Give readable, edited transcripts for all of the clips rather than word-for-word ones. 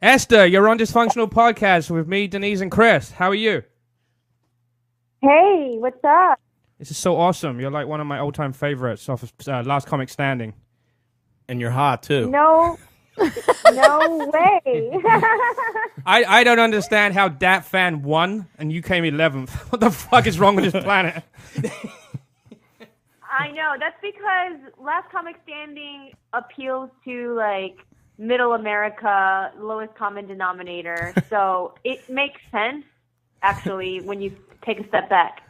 Esther, you're on Dysfunctional Podcast with me, Denise, and Chris. How are you? Hey, what's up? This is so awesome. You're like one of my all-time favorites off of Last Comic Standing. And you're hot, too. No way. I don't understand how that fan won and you came 11th. What the fuck is wrong with this planet? I know. That's because Last Comic Standing appeals to, like, middle America, lowest common denominator. So it makes sense, actually, when you take a step back.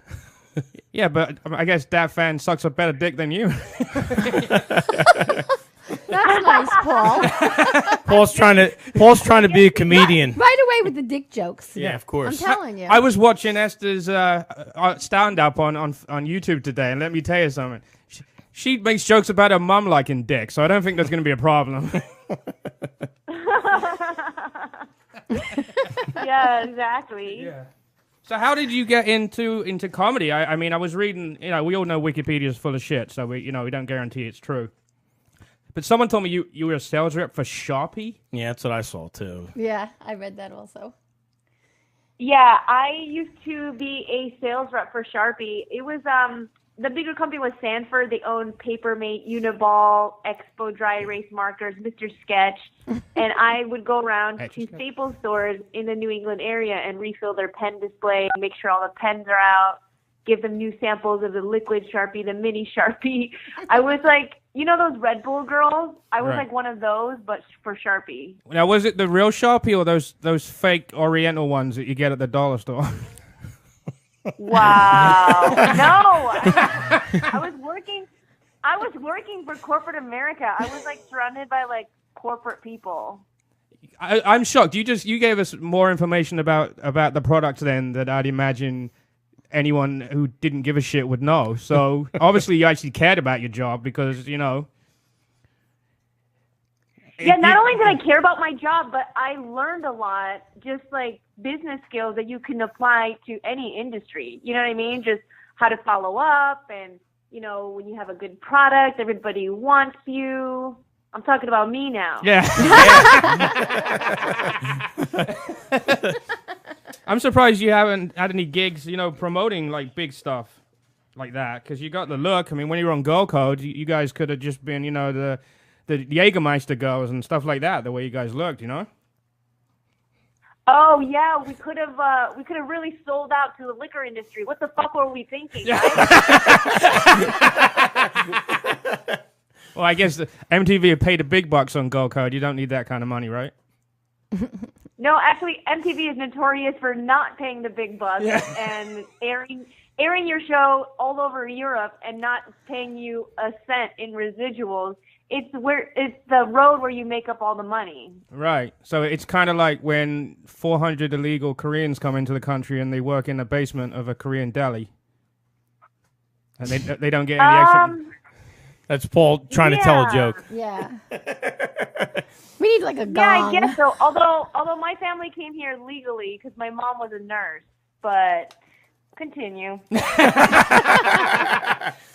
Yeah, but I guess that fan sucks a better dick than you. That's nice, Paul. Paul's trying to be a comedian. Right away with the dick jokes. Yeah, of course. I'm telling you. I was watching Esther's stand-up on YouTube today, and let me tell you something. She makes jokes about her mum liking dick, so I don't think there's going to be a problem. Yeah, exactly. Yeah. So how did you get into comedy? I mean, I was reading, we all know Wikipedia's full of shit, so we don't guarantee it's true. But someone told me you were a sales rep for Sharpie? Yeah, that's what I saw, too. Yeah, I read that also. Yeah, I used to be a sales rep for Sharpie. It was, the bigger company was Sanford. They owned Papermate, Uniball, Expo Dry Erase Markers, Mr. Sketch. And I would go around to Staples stores in the New England area and refill their pen display, make sure all the pens are out, give them new samples of the liquid Sharpie, the mini Sharpie. I was like, those Red Bull girls? I was like one of those, but for Sharpie. Now, was it the real Sharpie or those fake Oriental ones that you get at the dollar store? Wow. No. I was working for corporate America. I was like surrounded by like corporate people. I'm shocked. You gave us more information about the product then that I'd imagine anyone who didn't give a shit would know. So obviously you actually cared about your job because, Yeah, not only did I care about my job, but I learned a lot, just like business skills that you can apply to any industry. You know what I mean? Just how to follow up and, when you have a good product, everybody wants you. I'm talking about me now. Yeah. I'm surprised you haven't had any gigs, promoting like big stuff like that, because you got the look. I mean, when you were on Girl Code, you guys could have just been, the Jägermeister girls and stuff like that. The way you guys looked, Oh yeah, we could have really sold out to the liquor industry. What the fuck were we thinking? Right? Well, I guess the MTV have paid the big bucks on Girl Code. You don't need that kind of money, right? No, actually, MTV is notorious for not paying the big bucks and airing your show all over Europe and not paying you a cent in residuals. It's the road where you make up all the money. Right. So it's kind of like when 400 illegal Koreans come into the country and they work in the basement of a Korean deli, and they don't get any extra. That's Paul trying to tell a joke. Yeah. We need like a gong. Yeah, I guess so. Although my family came here legally because my mom was a nurse, but continue.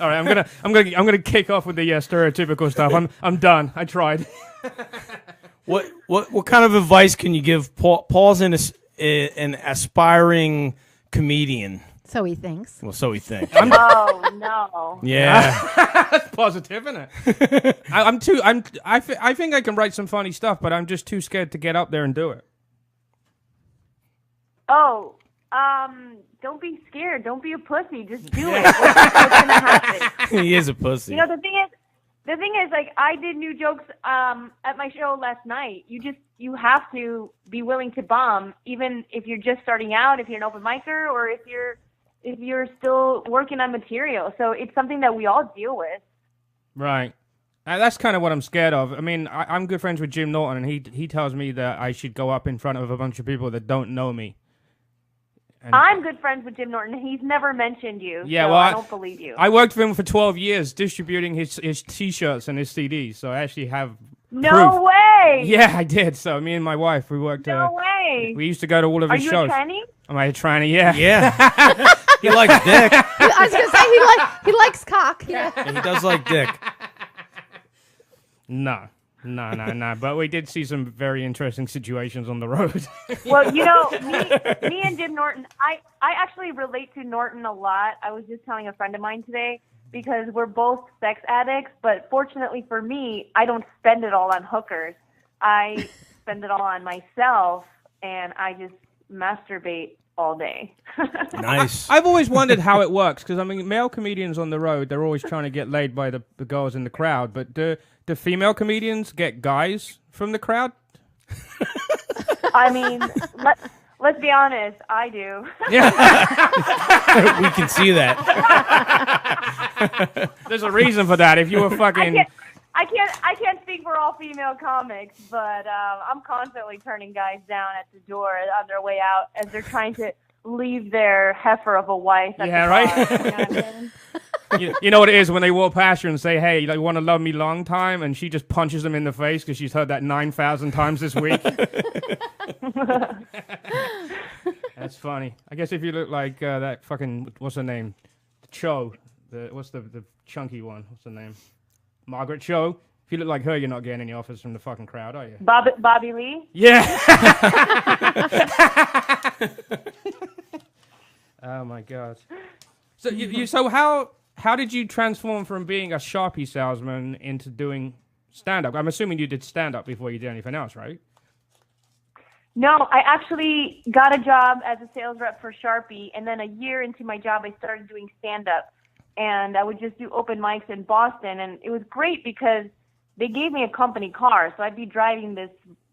All right, I'm gonna kick off with the stereotypical stuff. I'm done. I tried. What kind of advice can you give Paul? Paul's an aspiring comedian. So he thinks. Well, so he thinks. Oh no. Yeah. That's positive, isn't it? I think I can write some funny stuff, but I'm just too scared to get up there and do it. Oh, don't be scared. Don't be a pussy. Just do it. What's gonna happen? He is a pussy. The thing is, like, I did new jokes at my show last night. You have to be willing to bomb, even if you're just starting out, if you're an open micer, or if you're still working on material. So it's something that we all deal with. Right. That's kind of what I'm scared of. I mean, I'm good friends with Jim Norton, and he tells me that I should go up in front of a bunch of people that don't know me. And I'm good friends with Jim Norton. He's never mentioned you, yeah, so well, I don't believe you. I worked for him for 12 years distributing his T-shirts and his CDs, so I actually have No proof. way! Yeah, I did. So me and my wife, we worked. No way! We used to go to all of his shows. Are you a tranny? Am I a tranny? Yeah. Yeah. He likes dick. I was going to say he likes cock. Yeah. He does like dick. No. No. But we did see some very interesting situations on the road. Well, me and Jim Norton, I actually relate to Norton a lot. I was just telling a friend of mine today because we're both sex addicts, but fortunately for me, I don't spend it all on hookers. I spend it all on myself, and I just masturbate all day. Nice. I've always wondered how it works, because, I mean, male comedians on the road, they're always trying to get laid by the girls in the crowd, but do female comedians get guys from the crowd? I mean, let's be honest, I do. Yeah. We can see that. There's a reason for that. If you were fucking... I can't speak for all female comics, but I'm constantly turning guys down at the door on their way out as they're trying to leave their heifer of a wife at the bar. Right? You know what I mean? You know what it is when they walk past you and say, hey, you want to love me long time? And she just punches them in the face because she's heard that 9,000 times this week. That's funny. I guess if you look like that fucking, what's her name? Cho. What's the chunky one? What's her name? Margaret Cho. If you look like her, you're not getting any offers from the fucking crowd, are you? Bobby Lee? Yeah. Oh, my God. So so how did you transform from being a Sharpie salesman into doing stand-up? I'm assuming you did stand-up before you did anything else, right? No, I actually got a job as a sales rep for Sharpie, and then a year into my job, I started doing stand-up. And I would just do open mics in Boston, and it was great because they gave me a company car, so I'd be driving this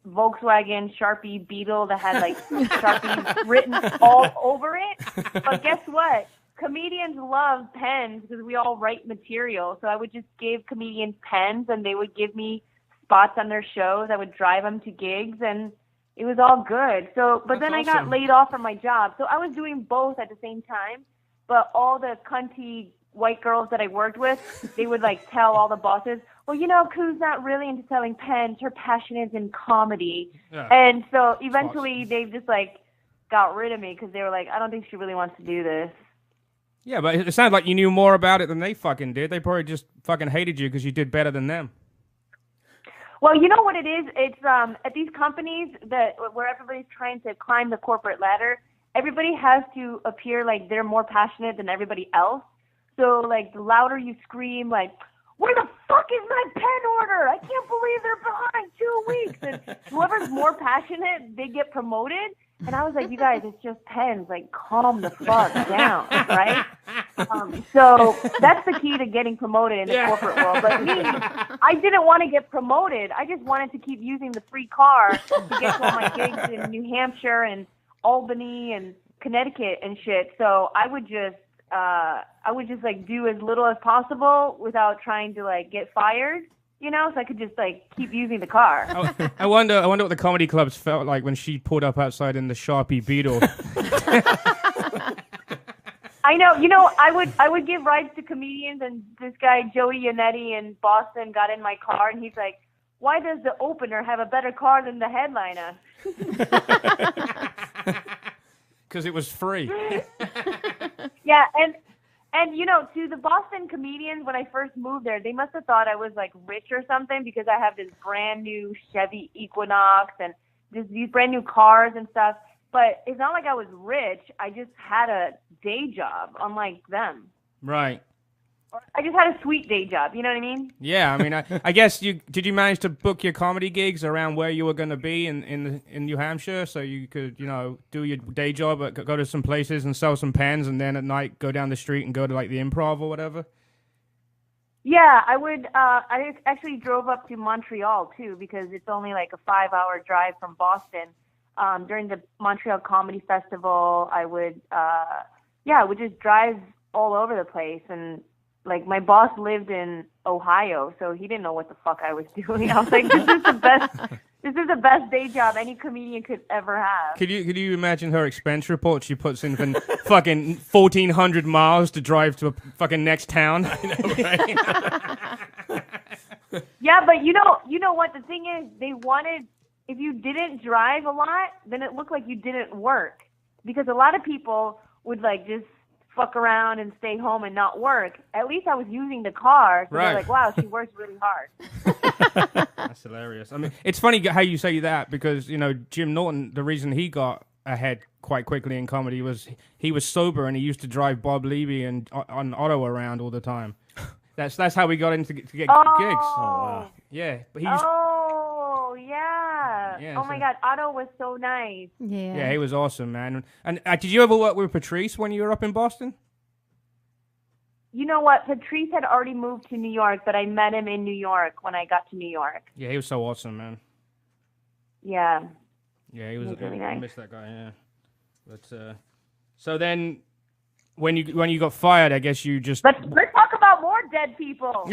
Volkswagen Sharpie Beetle that had like Sharpie written all over it. But guess what? Comedians love pens because we all write material. So I would just give comedians pens, and they would give me spots on their shows. I would drive them to gigs, and it was all good. So, but then I got laid off from my job. So I was doing both at the same time. But all the cunty white girls that I worked with, they would like tell all the bosses, well, Ku's not really into selling pens. Her passion is in comedy. Yeah. And so eventually they just like got rid of me because they were like, I don't think she really wants to do this. Yeah, but it sounds like you knew more about it than they fucking did. They probably just fucking hated you because you did better than them. Well, you know what it is? It's at these companies where everybody's trying to climb the corporate ladder, everybody has to appear like they're more passionate than everybody else. So, like, the louder you scream, like, where the fuck is my pen order? I can't believe they're behind 2 weeks. And whoever's more passionate, they get promoted. And I was like, you guys, it's just pens. Like, calm the fuck down, right? So that's the key to getting promoted in the corporate world. But me, I didn't want to get promoted. I just wanted to keep using the free car to get to all my gigs in New Hampshire and Albany and Connecticut and shit. So I would just like do as little as possible without trying to like get fired, so I could just like keep using the car. I wonder what the comedy clubs felt like when she pulled up outside in the Sharpie Beetle. I know, I would give rides to comedians, and this guy Joey Yannetti in Boston got in my car, and he's like, why does the opener have a better car than the headliner? Because it was free. Yeah, and to the Boston comedians, when I first moved there, they must have thought I was like rich or something because I have this brand new Chevy Equinox and these brand new cars and stuff. But it's not like I was rich. I just had a day job, unlike them. Right. I just had a sweet day job. You know what I mean? Yeah, I mean, I guess did you manage to book your comedy gigs around where you were going to be in New Hampshire, so you could do your day job, but go to some places and sell some pens, and then at night go down the street and go to like the Improv or whatever. Yeah, I would. I actually drove up to Montreal too because it's only like a 5-hour drive from Boston. During the Montreal Comedy Festival, I would just drive all over the place. And like my boss lived in Ohio, so he didn't know what the fuck I was doing. I was like, this is the best day job any comedian could ever have. Could you imagine her expense report she puts in for fucking 1,400 miles to drive to a fucking next town? I know, right? Yeah, but you know what the thing is? They wanted, if you didn't drive a lot, then it looked like you didn't work, because a lot of people would like just fuck around and stay home and not work. At least I was using the car. So Right. they're like, wow, she works really hard. That's hilarious. I mean, it's funny how you say that because, you know, Jim Norton, the reason he got ahead quite quickly in comedy was he was sober and he used to drive Bob Levy and on Otto around all the time. That's how we got into to get gigs. Oh, wow. Yeah, but he used, oh, yeah. Yeah, Oh, so- my God. Otto was so nice. yeah, he was awesome, man. And did you ever work with Patrice when you were up in Boston? You know what? Patrice had already moved to New York, but I met him in New York when I got to New York. Yeah, he was so awesome, man. Yeah. Yeah, he was really I nice. miss that guy. Yeah, but so then when you got fired, I guess you just Let's talk about more dead people.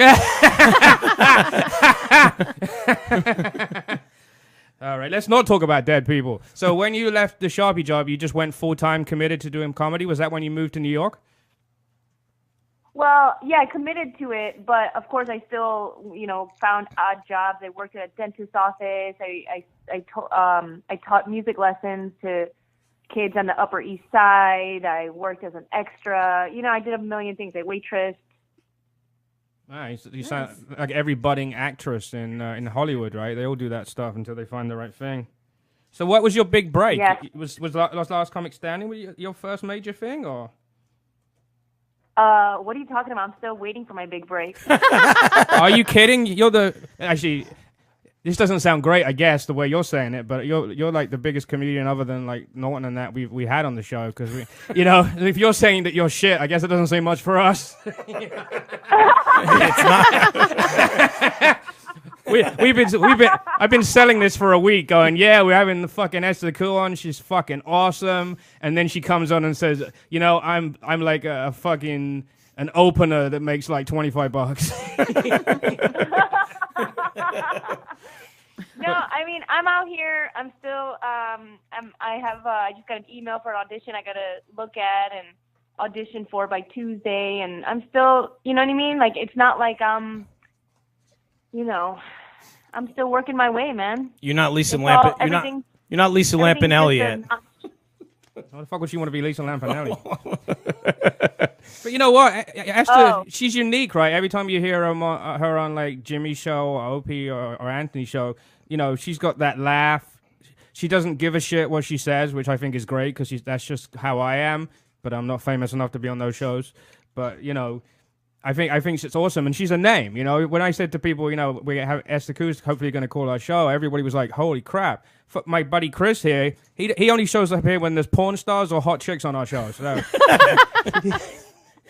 All right, let's not talk about dead people. So when you left the Sharpie job, you just went full-time committed to doing comedy? Was that when you moved to New York? Well, yeah, I committed to it, but of course I still, found odd jobs. I worked at a dentist's office. I taught music lessons to kids on the Upper East Side. I worked as an extra. I did a million things. I waitressed. Nice. You sound like every budding actress in Hollywood, right? They all do that stuff until they find the right thing. So what was your big break? Yeah. Was Last Comic Standing your first major thing, or? What are you talking about? I'm still waiting for my big break. Are you kidding? Actually, this doesn't sound great, I guess, the way you're saying it, but you're like the biggest comedian other than like Norton and that we had on the show, because if you're saying that you're shit, I guess it doesn't say much for us. It's not. I've been selling this for a week, going, yeah, we're having the fucking Esther Ku on. She's fucking awesome, and then she comes on and says, I'm like a fucking an opener that makes like $25. No, I mean, I'm out here. I'm still, I just got an email for an audition I got to look at and audition for by Tuesday. And I'm still, you know what I mean? Like, it's not like I'm still working my way, man. You're not Lisa It's Lamp. all- You're not. everything- You're not Lisa Lampanelli yet. Why the fuck would she want to be Lisa Lampanelli? But you know what, Esther, Oh. she's unique, right? Every time you hear her on like Jimmy's show or Opie or Anthony's show, she's got that laugh. She doesn't give a shit what she says, which I think is great because that's just how I am. But I'm not famous enough to be on those shows. But I think it's awesome, and she's a name. When I said to people, we have Esther Ku's hopefully going to call our show, everybody was like, "Holy crap!" My buddy Chris here, he only shows up here when there's porn stars or hot chicks on our show. So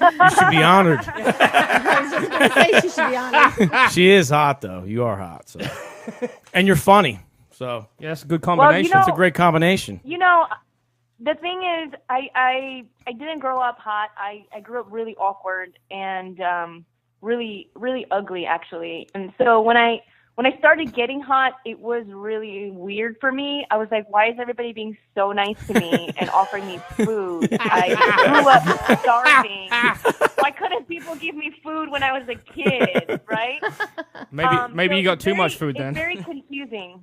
You should be honored. I was just going to say she should be honest. She is hot, though. You are hot, so. And you're funny, so yeah, that's a good combination. know- it's a great combination. The thing is, I didn't grow up hot. I grew up really awkward and really, really ugly, actually. And so when I started getting hot, it was really weird for me. I was like, why is everybody being so nice to me and offering me food? I grew up starving. Why couldn't people give me food when I was a kid, right? maybe So you got it's too very- much food then. It's very confusing.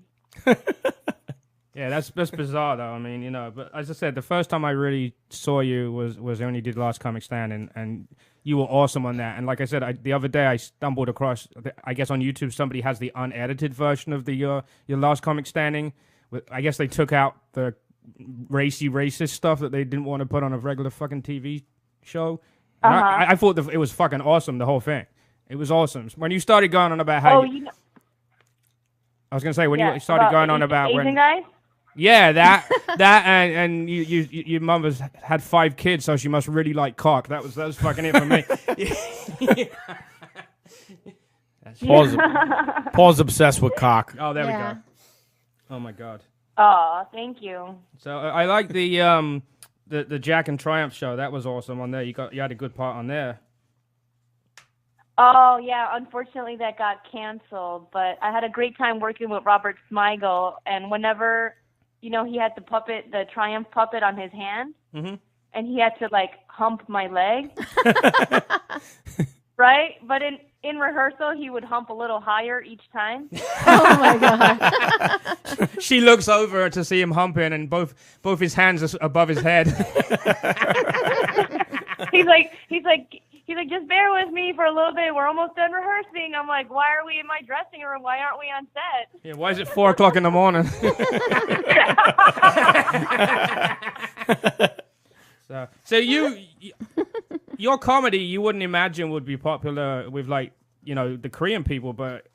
Yeah, that's bizarre though. I mean, but as I said, the first time I really saw you was when you did Last Comic Stand, and you were awesome on that. And like I said, the other day I stumbled across, I guess on YouTube somebody has the unedited version of your Last Comic Standing. I guess they took out the racist stuff that they didn't want to put on a regular fucking TV show. And I thought that it was fucking awesome, the whole thing. It was awesome. When you started going on about how, I was gonna say when you started going on about Asian when. guys? Yeah, that and your mum has had 5 kids, so she must really like cock. That was fucking it for me. Paul's obsessed with cock. Oh, there we Yeah. go. Oh my god. Oh, thank you. So I like the Jack and Triumph show. That was awesome on there. You had a good part on there. Oh, yeah. Unfortunately, that got canceled. But I had a great time working with Robert Smigel. And whenever, he had the Triumph puppet on his hand, Mm-hmm. and he had to, hump my leg. Right? But in rehearsal, he would hump a little higher each time. Oh my god. She looks over to see him humping, and both his hands are above his head. He's like, just bear with me for a little bit. We're almost done rehearsing. I'm like, why are we in my dressing room? Why aren't we on set? Yeah, why is it 4:00 in the morning? So your comedy, you wouldn't imagine would be popular with like, the Korean people, but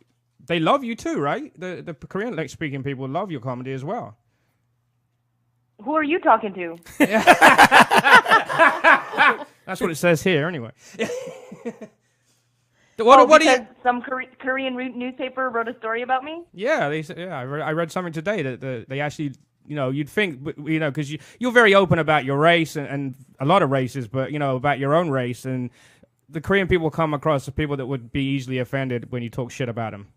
they love you too, right? The Korean speaking people love your comedy as well. Who are you talking to? That's what it says here, anyway. Because some Korean newspaper wrote a story about me? Yeah, I read something today that they actually, you'd think, because you're very open about your race and a lot of races, but, about your own race. And the Korean people come across as people that would be easily offended when you talk shit about them.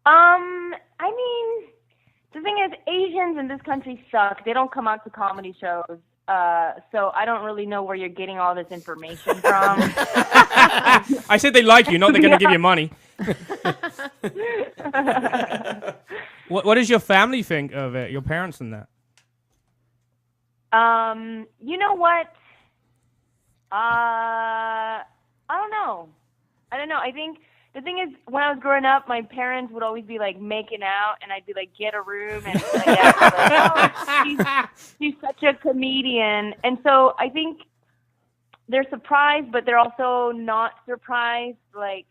I mean, the thing is, Asians in this country suck. They don't come out to comedy shows. So I don't really know where you're getting all this information from. I said they like you, not they're going to give you money. What does your family think of it? Your parents and that? You know what? I don't know. I think the thing is, when I was growing up, my parents would always be like making out, and I'd be like, get a room, and my dad was like, oh, she's such a comedian. And so I think they're surprised, but they're also not surprised. Like,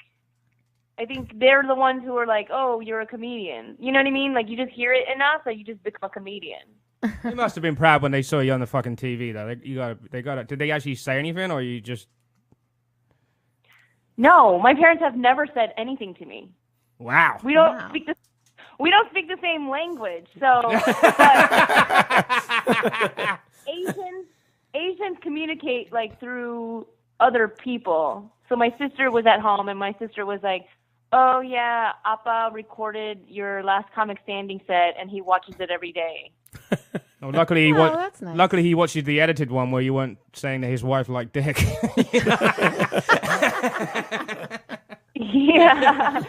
I think they're the ones who are like, oh, you're a comedian. You know what I mean? Like, you just hear it enough, so you just become a comedian. They must have been proud when they saw you on the fucking TV, though. They got it. Did they actually say anything, or you just... No, my parents have never said anything to me. Wow. We don't speak the same language. So but Asians communicate like through other people. So my sister was at home, and my sister was like, "Oh yeah, Appa recorded your last Comic Standing set, and he watches it every day." Oh, luckily, that's nice. Luckily, he watches the edited one where you weren't saying that his wife liked dick. Yeah,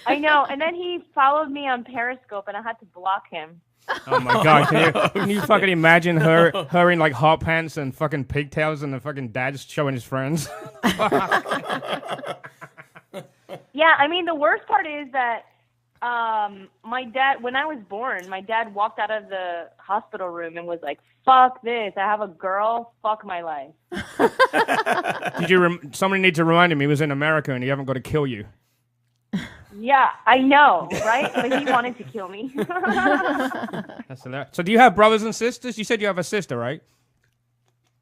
I know. And then he followed me on Periscope, and I had to block him. Oh my god! Can you fucking imagine her in like hot pants and fucking pigtails, and the fucking dad's showing his friends? Yeah, I mean, the worst part is that my dad, when I was born, my dad walked out of the hospital room and was like, fuck this, I have a girl, fuck my life. Somebody needs to remind him he was in America and he haven't got to kill you. Yeah, I know, right? But he wanted to kill me. That's hilarious. So do you have brothers and sisters? You said you have a sister, right?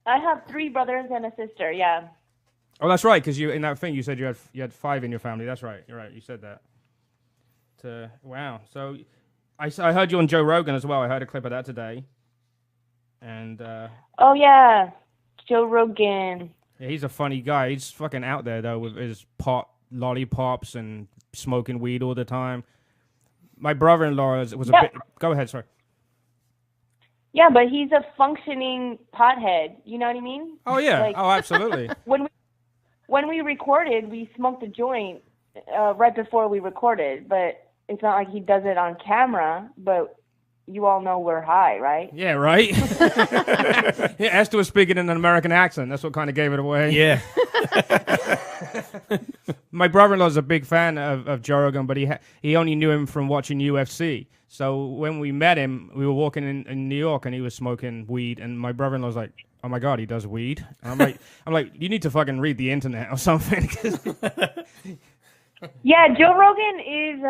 I have 3 brothers and a sister, yeah. Oh, that's right, because in that thing you said you had 5 in your family. That's right. You're right. You said that. Wow. So I heard you on Joe Rogan as well. I heard a clip of that today. And oh yeah, Joe Rogan. Yeah, he's a funny guy. He's fucking out there though with his lollipops and smoking weed all the time. My brother-in-law was a bit. Go ahead, sorry. Yeah, but he's a functioning pothead. You know what I mean? Oh yeah. Like, oh, absolutely. When we recorded, we smoked a joint right before we recorded, but it's not like he does it on camera. But you all know we're high, right? Yeah, right? Yeah, Esther was speaking in an American accent. That's what kind of gave it away. Yeah. My brother-in-law's a big fan of Joe Rogan, but he only knew him from watching UFC. So when we met him, we were walking in New York, and he was smoking weed, and my brother-in-law's like, oh my God, he does weed? And I'm like, you need to fucking read the internet or something. Yeah, Joe Rogan is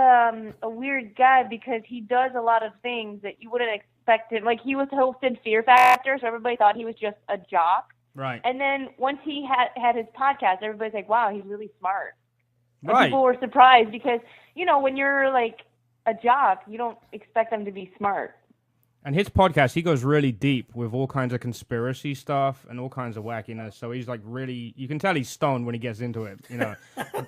a weird guy because he does a lot of things that you wouldn't expect him. Like, he was hosted Fear Factor, so everybody thought he was just a jock. Right. And then once he had his podcast, everybody's like, wow, he's really smart. And right. people were surprised because, you know, when you're like a jock, you don't expect them to be smart. And his podcast, he goes really deep with all kinds of conspiracy stuff and all kinds of wackiness. So he's like really, you can tell he's stoned when he gets into it, you know.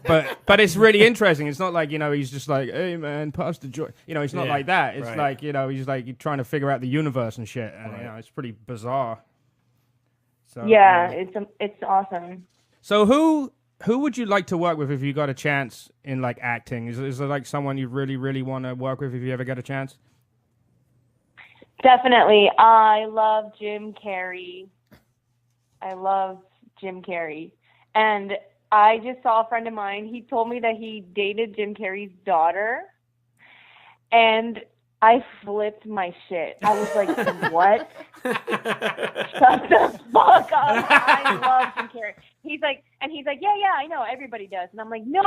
but it's really interesting. It's not like, you know, he's just like, hey man, pass the joint. You know, it's not like that. It's like, you know, he's like trying to figure out the universe and shit. And you know, it's pretty bizarre. So yeah, it's awesome. So who would you like to work with if you got a chance in like acting? Is there like someone you really, really want to work with if you ever get a chance? Definitely. I love Jim Carrey. I love Jim Carrey. And I just saw a friend of mine. He told me that he dated Jim Carrey's daughter. And I flipped my shit. I was like, what? Shut the fuck up. I love Jim Carrey. He's like, yeah, I know. Everybody does. And I'm like, no.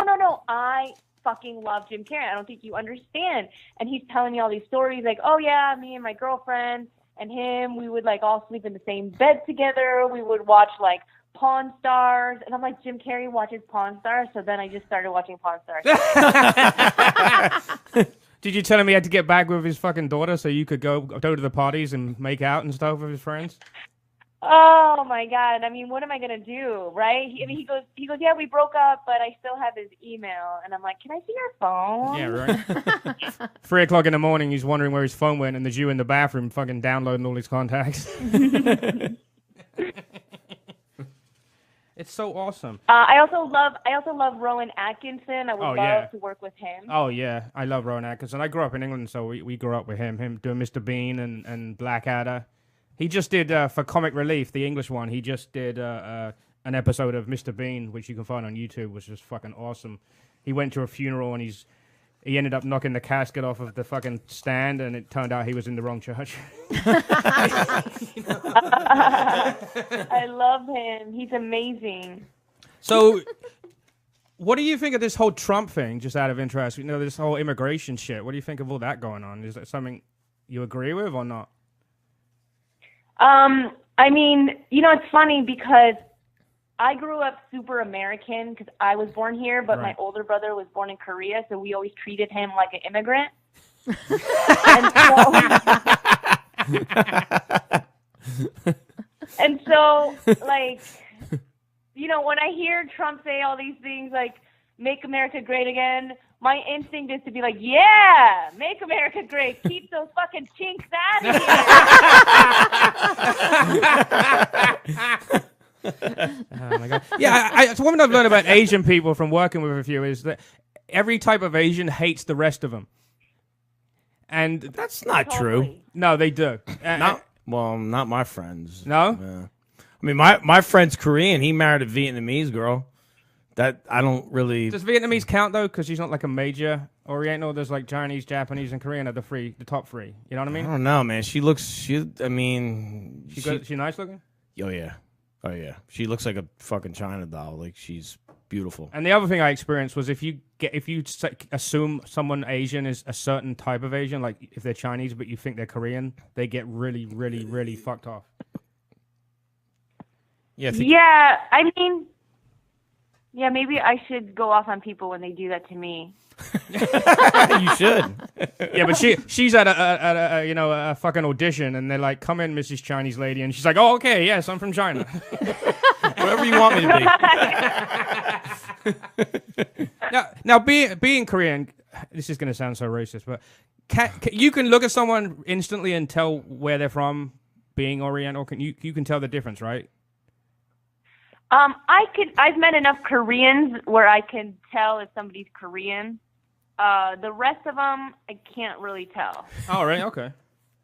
I fucking love Jim Carrey. I don't think you understand. And he's telling me all these stories like, oh yeah, me and my girlfriend and him, we would like all sleep in the same bed together. We would watch like Pawn Stars. And I'm like, Jim Carrey watches Pawn Stars. So then I just started watching Pawn Stars. Did you tell him he had to get back with his fucking daughter so you could go to the parties and make out and stuff with his friends? Oh my God! I mean, what am I gonna do, right? He goes, yeah, we broke up, but I still have his email, and I'm like, can I see your phone? Yeah, right. 3 o'clock in the morning, he's wondering where his phone went, and there's you in the bathroom, fucking downloading all his contacts. It's so awesome. I also love Rowan Atkinson. I would love to work with him. Oh yeah, I love Rowan Atkinson. I grew up in England, so we grew up with him doing Mr. Bean and Blackadder. He just did, for Comic Relief, the English one, he just did an episode of Mr. Bean, which you can find on YouTube, which is fucking awesome. He went to a funeral and he ended up knocking the casket off of the fucking stand, and it turned out he was in the wrong church. I love him. He's amazing. So, what do you think of this whole Trump thing, just out of interest? You know, this whole immigration shit. What do you think of all that going on? Is that something you agree with or not? I mean, it's funny because I grew up super American because I was born here, but my older brother was born in Korea, so we always treated him like an immigrant. and so, like, when I hear Trump say all these things like, make America great again, my instinct is to be like, yeah, make America great. Keep those fucking chinks out of here. Oh my God. Yeah, it's one thing I've learned about Asian people from working with a few is that every type of Asian hates the rest of them. And that's not true. No, they do. Not my friends. No? Yeah. I mean, my friend's Korean. He married a Vietnamese girl. That I don't really. Does Vietnamese count though? Because she's not like a major Oriental. There's like Chinese, Japanese, and Korean are the top three. You know what I mean? I don't know, man. She nice looking? Oh yeah. She looks like a fucking China doll. Like she's beautiful. And the other thing I experienced was if you assume someone Asian is a certain type of Asian, like if they're Chinese but you think they're Korean, they get really, really, really fucked off. Yeah, I mean. Yeah, maybe I should go off on people when they do that to me. You should. Yeah, but she's at a fucking audition, and they're like, "Come in, Mrs. Chinese lady," and she's like, "Oh, okay, yes, I'm from China." Whatever you want me to be. Now, being Korean, this is gonna sound so racist, but you can look at someone instantly and tell where they're from, being Oriental. You can tell the difference, right? I've met enough Koreans where I can tell if somebody's Korean. The rest of them, I can't really tell. Oh, right, okay.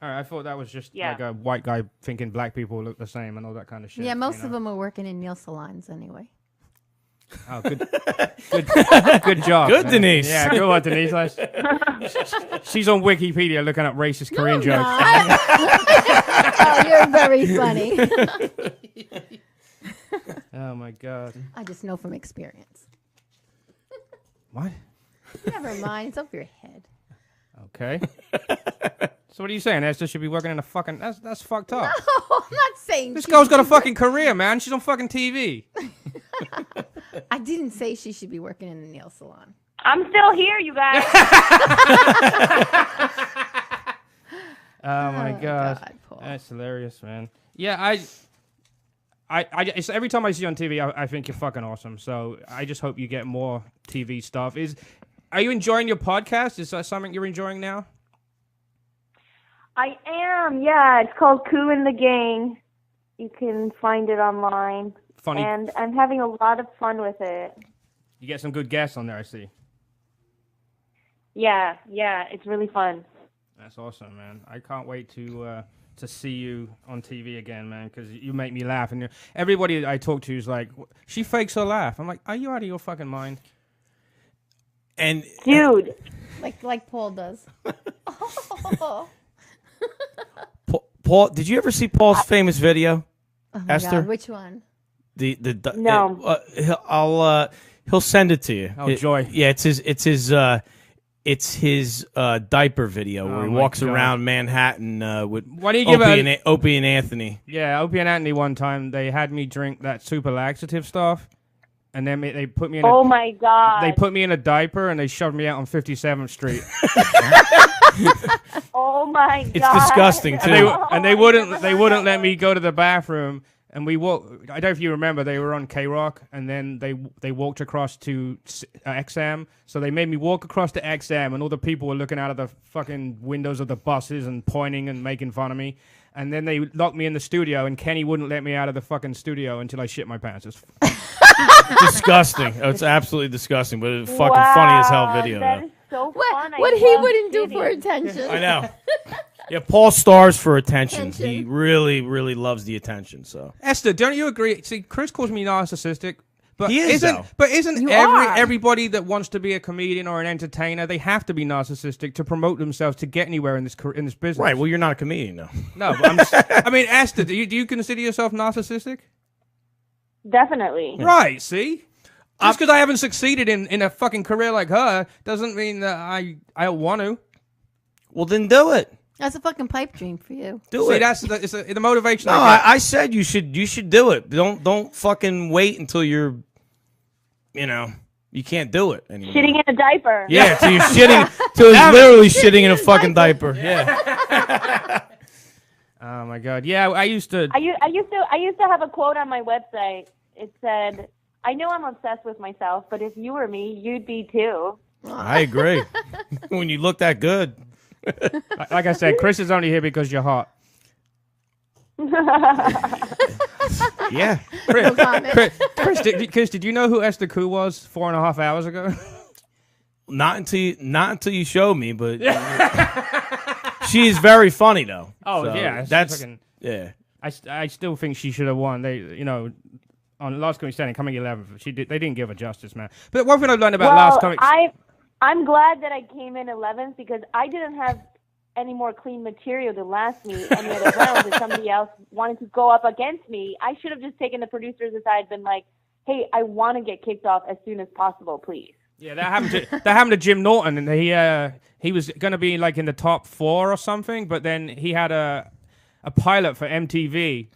All right, I thought that was just like a white guy thinking black people look the same and all that kind of shit. Yeah, most of them are working in nail salons anyway. Oh, good job. Good, man. Denise. Yeah, good one, Denise. She's on Wikipedia looking up racist Korean jokes. Oh, you're very funny. Oh my God. I just know from experience. What? Never mind. It's over your head. Okay. So what are you saying? Esther should be working in a fucking... That's fucked up. No, I'm not saying... This girl's got a fucking career, man. She's on fucking TV. I didn't say she should be working in a nail salon. I'm still here, you guys. Oh my God. Paul. That's hilarious, man. Yeah, it's every time I see you on TV, I think you're fucking awesome. So I just hope you get more TV stuff. Are you enjoying your podcast? Is that something you're enjoying now? I am, yeah. It's called Ku and the Gang. You can find it online. Funny. And I'm having a lot of fun with it. You get some good guests on there, I see. Yeah, it's really fun. That's awesome, man. I can't wait to see you on TV again, man, because you make me laugh. And everybody I talk to is like, she fakes her laugh. I'm like, are you out of your fucking mind? And Dude. Like Paul does. Paul, did you ever see Paul's famous video? Oh my Esther? God, which one? No. He'll send it to you. Oh, joy. Yeah, it's his diaper video where he my walks God. around Manhattan with Why do you give Opie and Anthony. Yeah, Opie and Anthony one time, they had me drink that super laxative stuff, and then they put me in Oh my God. they put me in a diaper, and they shoved me out on 57th Street. Oh my God. It's disgusting too. And they wouldn't let me go to the bathroom. And we walked. I don't know if you remember. They were on K Rock, and then they walked across to XM. So they made me walk across to XM, and all the people were looking out of the fucking windows of the buses and pointing and making fun of me. And then they locked me in the studio, and Kenny wouldn't let me out of the fucking studio until I shit my pants. It's Disgusting. It's absolutely disgusting, but it's fucking funny as hell video. That though. is so fun. What he wouldn't do for attention. I know. Yeah, Paul stars for attention. He really, really loves the attention. So Esther, don't you agree? See, Chris calls me narcissistic, but He is, though. isn't You are. everybody that wants to be a comedian or an entertainer, they have to be narcissistic to promote themselves to get anywhere in this business? right. Well, you're not a comedian, though. No, but I mean, Esther, do you consider yourself narcissistic? Definitely. Right. See. Just because I haven't succeeded in a fucking career like her doesn't mean that I don't want to. Well, then do it. That's a fucking pipe dream for you. Do See, it. that's the motivation. No, I get. I said you should do it. Don't fucking wait until you're, you can't do it anymore. Shitting in a diaper. Yeah, till you're shitting, till he's literally shitting in a fucking diaper. Yeah. Oh my God. Yeah, I used to. I used to have a quote on my website. It said, "I know I'm obsessed with myself, but if you were me, you'd be too." I agree. When you look that good. Like I said, Chris is only here because you're hot. Yeah. No comment. Chris, did you know who Esther Ku was 4.5 hours ago? Not until you showed me, but she's very funny though. Oh So yeah, that's fucking, yeah. I still think she should have won. They on Last Comic Standing coming 11th, they didn't give her justice, man. But one thing I learned about Last Comic. I'm glad that I came in 11th because I didn't have any more clean material to last me any other rounds. If somebody else wanted to go up against me, I should have just taken the producers aside and been like, "Hey, I want to get kicked off as soon as possible, please." Yeah, that happened to Jim Norton, and he was going to be like in the top 4 or something, but then he had a pilot for MTV.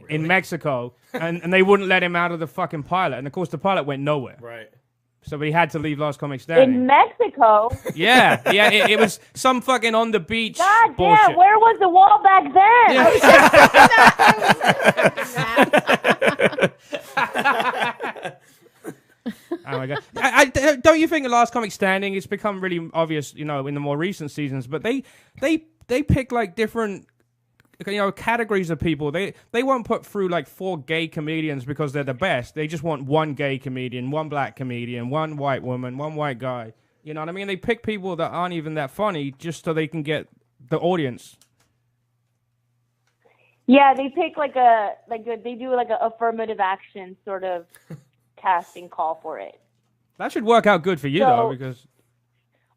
In Mexico, and they wouldn't let him out of the fucking pilot, and of course the pilot went nowhere. Right. So he had to leave Last Comic Standing. In Mexico? Yeah, it was some fucking on the beach God bullshit. damn, where was the wall back then? Oh my God! I don't you think the Last Comic Standing? It's become really obvious, in the more recent seasons. But they pick like different, categories of people. They won't put through like 4 gay comedians because they're the best. They just want 1 gay comedian, 1 black comedian, 1 white woman, 1 white guy. You know what I mean? They pick people that aren't even that funny just so they can get the audience. Yeah, they pick they do like a affirmative action sort of casting call for it. That should work out good for you though, because.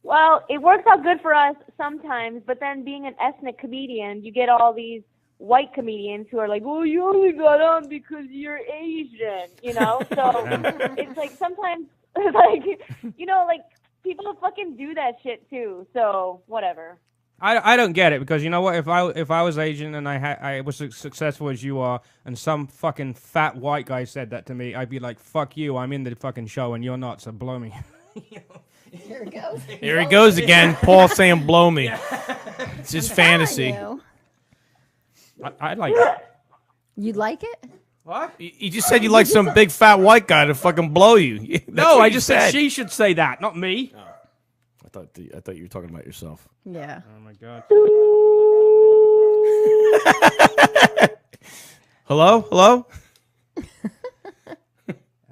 Well, it works out good for us sometimes, but then being an ethnic comedian, you get all these white comedians who are like, "Well, you only got on because you're Asian," So it's like sometimes, like people fucking do that shit too. So whatever. I don't get it because you know what? If I was Asian and I was as successful as you are, and some fucking fat white guy said that to me, I'd be like, "Fuck you! I'm in the fucking show and you're not. So blow me." Here it goes. Here he goes again. Paul saying blow me. It's his fantasy. I like it. You like it? What? You just said you like some big fat white guy to fucking blow you. No, I just said she should say that, not me. I thought you were talking about yourself. Yeah. Oh my God. Hello?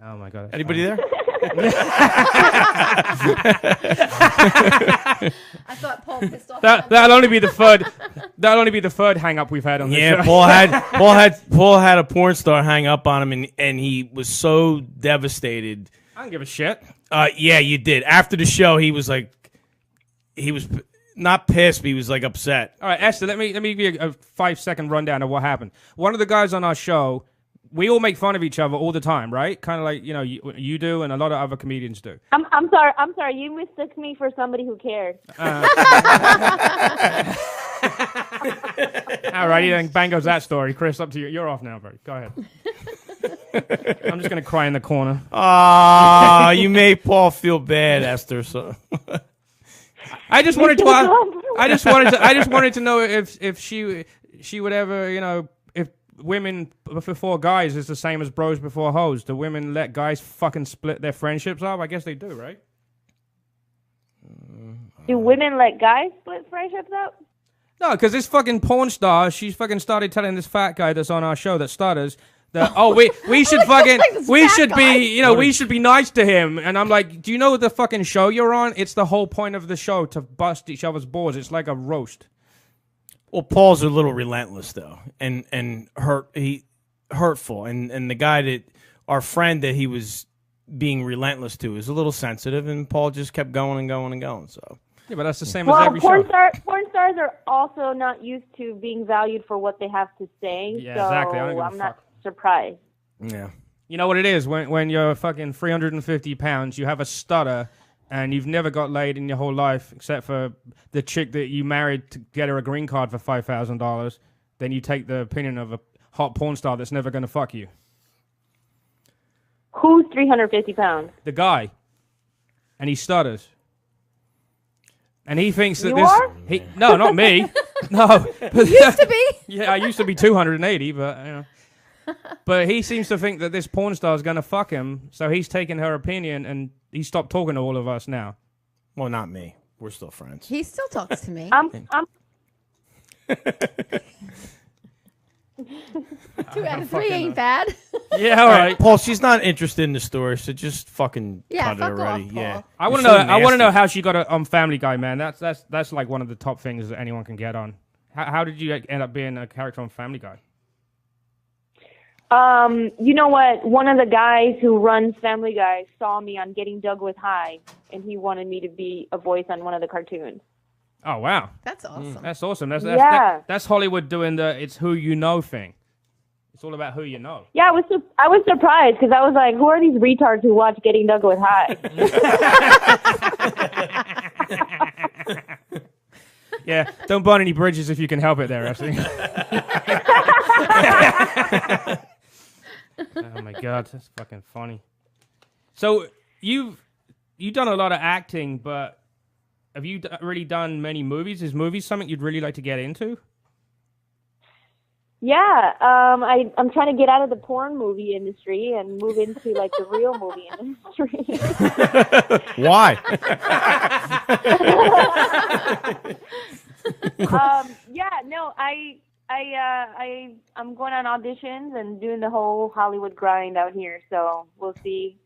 Oh my God. Anybody there? I thought Paul pissed off. That'll only be the third. That'll only be the third hang up we've had on this Yeah, show. Paul had a porn star hang up on him, and he was so devastated. I don't give a shit. Yeah, you did. After the show, he was not pissed, but he was like upset. All right, Esther, let me give you a 5-second rundown of what happened. One of the guys on our show, we all make fun of each other all the time, right? Kind of like you do, and a lot of other comedians do. I'm sorry. You mistook me for somebody who cared. All righty, then bang goes that story. Chris, up to you. You're off now, bro. Go ahead. I'm just gonna cry in the corner. Ah, you made Paul feel bad, Esther. So I just wanted to know if she would ever, if women before guys is the same as bros before hoes. Do women let guys fucking split their friendships up? I guess they do, right? Do women let guys split friendships up? No, because this fucking porn star, she's fucking started telling this fat guy that's on our show that stutters that we should fucking we should be we should be nice to him. And I'm like, do you know the fucking show you're on? It's the whole point of the show to bust each other's balls. It's like a roast. well, Paul's a little relentless though, and hurtful, and the guy that our friend that he was being relentless to is a little sensitive, and Paul just kept going and going and going. So. Yeah, but that's the same as every porn show. Porn stars are also not used to being valued for what they have to say. Yeah, so exactly. I don't give a I'm not fuck. surprised. Yeah. You know what it is? When you're fucking 350 pounds, you have a stutter, and you've never got laid in your whole life except for the chick that you married to get her a green card for $5,000, then you take the opinion of a hot porn star that's never going to fuck you. Who's 350 pounds? The guy. And he stutters. And he thinks that You this... are? No, not me. No. You used to be. Yeah, I used to be 280, but... But he seems to think that this porn star is going to fuck him, so he's taken her opinion, and he stopped talking to all of us now. Well, not me. We're still friends. He still talks to me. I'm 2 out of 3 ain't bad. Yeah, all right. Paul, she's not interested in the story, so just fucking Yeah, cut it fuck already. off, Paul. Yeah. I want to You're know. so I want to know nasty. how she got on Family Guy, man. That's like one of the top things that anyone can get on. How did you end up being a character on Family Guy? you know what? One of the guys who runs Family Guy saw me on Getting Dug with High, and he wanted me to be a voice on one of the cartoons. Oh wow, That's awesome. that's awesome. That's Yeah. that's Hollywood doing the it's who you know thing. It's all about who you know. Yeah, I was surprised because I was like, who are these retards who watch Getting Dug with High? Yeah, don't burn any bridges if you can help it there, Ashley. Oh my god, that's fucking funny. So you've done a lot of acting, but have you really done many movies? Is movies something you'd really like to get into? Yeah, I'm trying to get out of the porn movie industry and move into like the real movie industry. Why? I'm going on auditions and doing the whole Hollywood grind out here. So we'll see.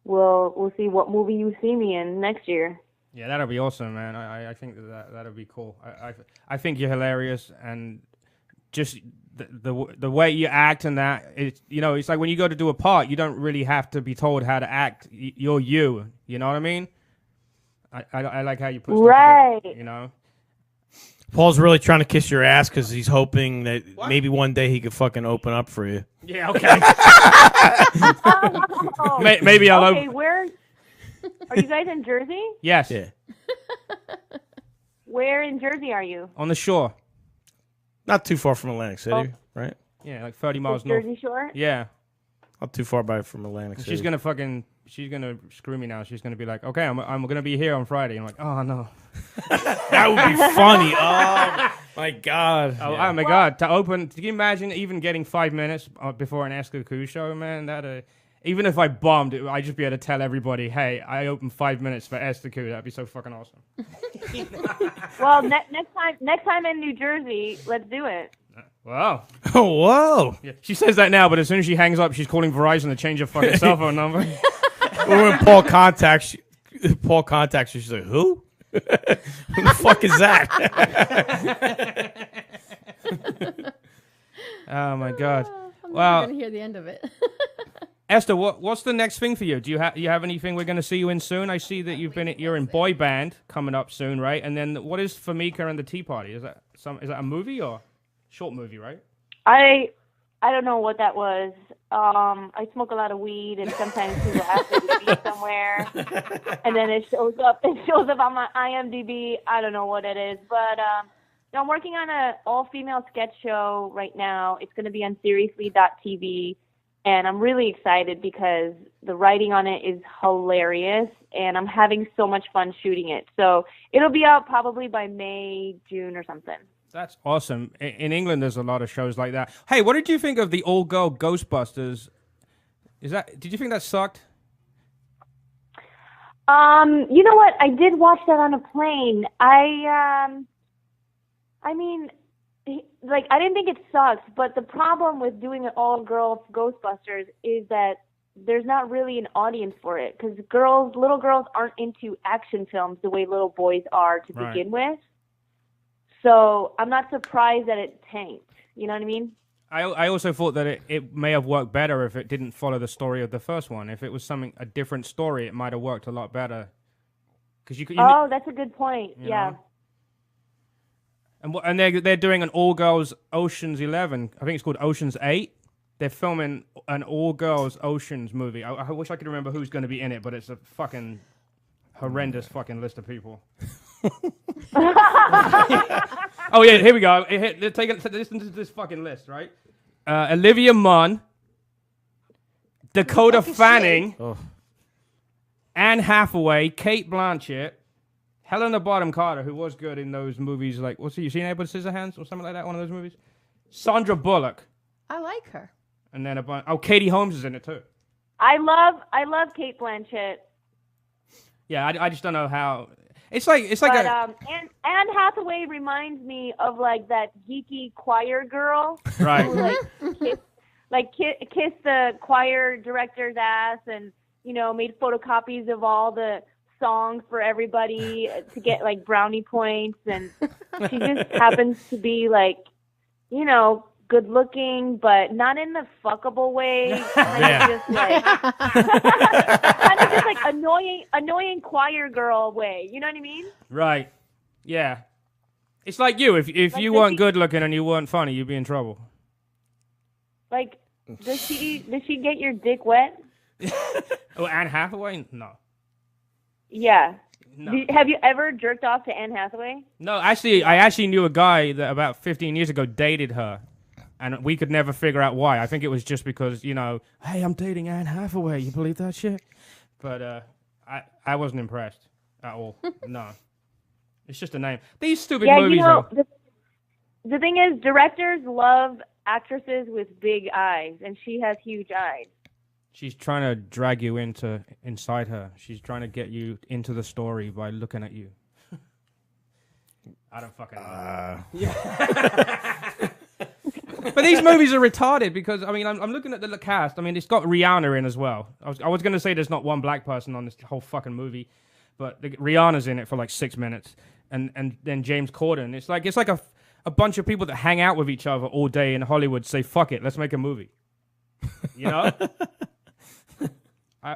We'll see what movie you see me in next year. Yeah, that'll be awesome, man. I think that'll be cool. I think you're hilarious, and just the way you act and that, it's like when you go to do a part, you don't really have to be told how to act. You're you. You know what I mean? I like how you put stuff Right. together, Paul's really trying to kiss your ass because he's hoping that maybe one day he could fucking open up for you. Yeah, okay. Maybe I'll Okay, where are you guys in Jersey? Yes. Yeah. Where in Jersey are you? On the shore. Not too far from Atlantic City, right? Yeah, like 30 miles north. Jersey Shore? Yeah. Not too far by from Atlantic City. She's gonna screw me now. She's gonna be like, okay, I'm gonna be here on Friday. And I'm like, oh no. That would be funny. Oh my god. Oh my god. Can you imagine even getting 5 minutes before an Esther Ku show, man? That even if I bombed, I'd just be able to tell everybody, hey, I opened 5 minutes for Esther Ku. That'd be so fucking awesome. Well, next time in New Jersey, let's do it. Wow. Oh whoa. Yeah. She says that now, but as soon as she hangs up, she's calling Verizon to change her fucking cell phone number. When Paul contacts you, she's like, who? Who the fuck is that? Oh my God. I'm Well, never gonna hear the end of it. Esther, what's the next thing for you? Do you have anything we're going to see you in soon? I see that you're in boy band coming up soon, right? And then what is Famika and the Tea Party? Is that a movie or short movie, right? I don't know what that was. I smoke a lot of weed, and sometimes people ask me to be somewhere, and then it shows up. It shows up on my IMDb. I don't know what it is, but no, I'm working on an all-female sketch show right now. It's going to be on Seriously.tv. And I'm really excited because the writing on it is hilarious, and I'm having so much fun shooting it. So it'll be out probably by May, June or something. That's awesome. In England, there's a lot of shows like that. Hey, what did you think of the all-girl Ghostbusters? Did you think that sucked? You know what? I did watch that on a plane. I mean, like, I didn't think it sucked, but the problem with doing an all-girls Ghostbusters is that there's not really an audience for it, because little girls aren't into action films the way little boys are to begin with. So I'm not surprised that it tanked. You know what I mean? I also thought that it may have worked better if it didn't follow the story of the first one. If it was a different story, it might have worked a lot better. Oh, that's a good point. Yeah. Know? And they're doing an all-girls Ocean's 11. I think it's called Ocean's 8. They're filming an all-girls Ocean's movie. I wish I could remember who's going to be in it, but it's a fucking horrendous fucking list of people. Oh, yeah, here we go. Listen to this fucking list, right? Olivia Munn, Dakota Fanning, Anne Hathaway, Kate Blanchett, Helena Bonham Carter, who was good in those movies, like, you seen Edward Scissorhands or something like that, one of those movies? Sandra Bullock. I like her. And then Katie Holmes is in it too. I love Kate Blanchett. Yeah, I just don't know how. It's like Anne Hathaway reminds me of like that geeky choir girl, right? Who kissed the choir director's ass, and made photocopies of all the songs for everybody to get like brownie points, and she just happens to be like, good looking, but not in the fuckable way. Kind of just like annoying choir girl way. You know what I mean? Right. Yeah. It's like you. If you weren't good looking and you weren't funny, you'd be in trouble. Like, does she get your dick wet? Oh, Anne Hathaway? No. Yeah. No. Have you ever jerked off to Anne Hathaway? No, actually, I actually knew a guy that about 15 years ago dated her. And we could never figure out why. I think it was just because, hey, I'm dating Anne Hathaway. You believe that shit? But I wasn't impressed at all. No. It's just a name. These stupid movies, though. The thing is, directors love actresses with big eyes, and she has huge eyes. She's trying to drag you inside her. She's trying to get you into the story by looking at you. I don't fucking know. Yeah. But these movies are retarded because, I'm looking at the cast. It's got Rihanna in as well. I was going to say there's not one black person on this whole fucking movie, but Rihanna's in it for like 6 minutes. And then James Corden. It's like a bunch of people that hang out with each other all day in Hollywood say, fuck it, let's make a movie. You know? How